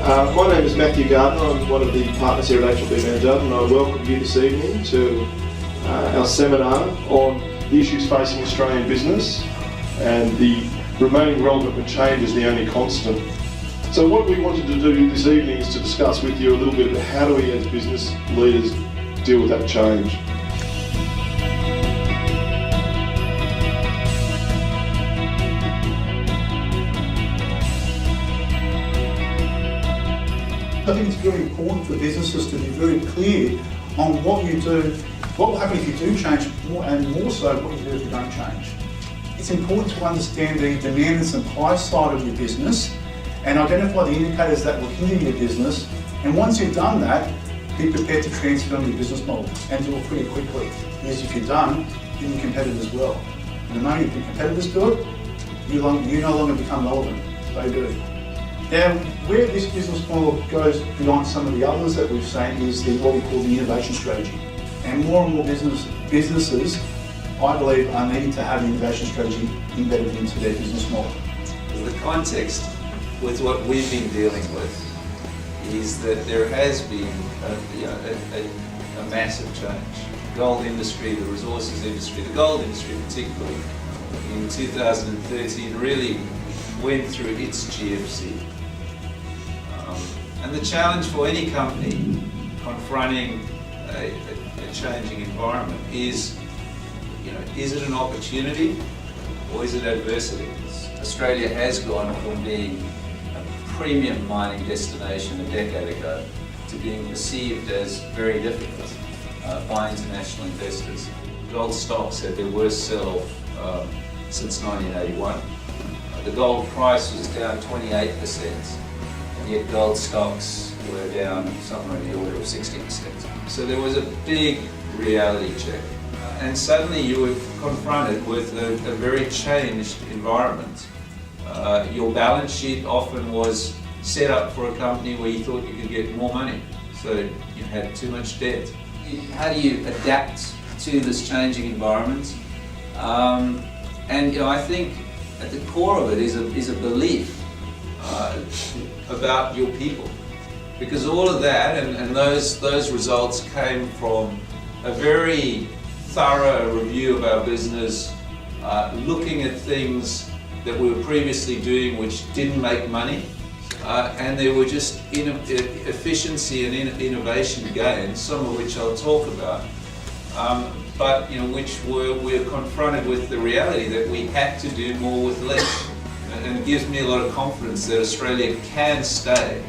My name is Matthew Gardner. I'm one of the partners here at HLB Mann Judd, and I welcome you this evening to our seminar on the issues facing Australian business and the remaining relevant with change is the only constant. So what we wanted to do this evening is to discuss with you a little bit about how do we as business leaders deal with that change. I think it's very important for businesses to be very clear on what you do, what will happen if you do change, and more so what you do if you don't change. It's important to understand the demand and supply side of your business and identify the indicators that will hinder your business. And once you've done that, be prepared to transform your business model and do it pretty quickly. Because if you're done, then your competitors will. And the moment your competitors do it, you no longer become relevant. They do. Now, where this business model goes beyond some of the others that we've seen is what we call the innovation strategy. And more businesses, I believe, are needing to have the innovation strategy embedded into their business model. The context with what we've been dealing with is that there has been a massive change. The gold industry, the resources industry, the gold industry particularly, in 2013 really went through its GFC. And the challenge for any company confronting a changing environment is it an opportunity or is it adversity? Australia has gone from being a premium mining destination a decade ago to being perceived as very difficult by international investors. Gold stocks had their worst sell-off since 1981. The gold price was down 28%, and yet gold stocks were down somewhere in the order of 60%. So there was a big reality check. And suddenly you were confronted with a very changed environment. Your balance sheet often was set up for a company where you thought you could get more money, so you had too much debt. How do you adapt to this changing environment? And I think at the core of it is a belief about your people, because all of that and those results came from a very thorough review of our business, looking at things that we were previously doing which didn't make money, and there were just efficiency and innovation gains, some of which I'll talk about. But which we're confronted with the reality that we had to do more with less. And it gives me a lot of confidence that Australia can stay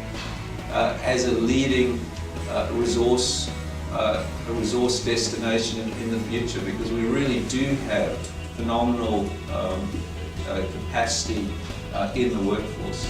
as a leading resource destination in the future, because we really do have phenomenal capacity in the workforce.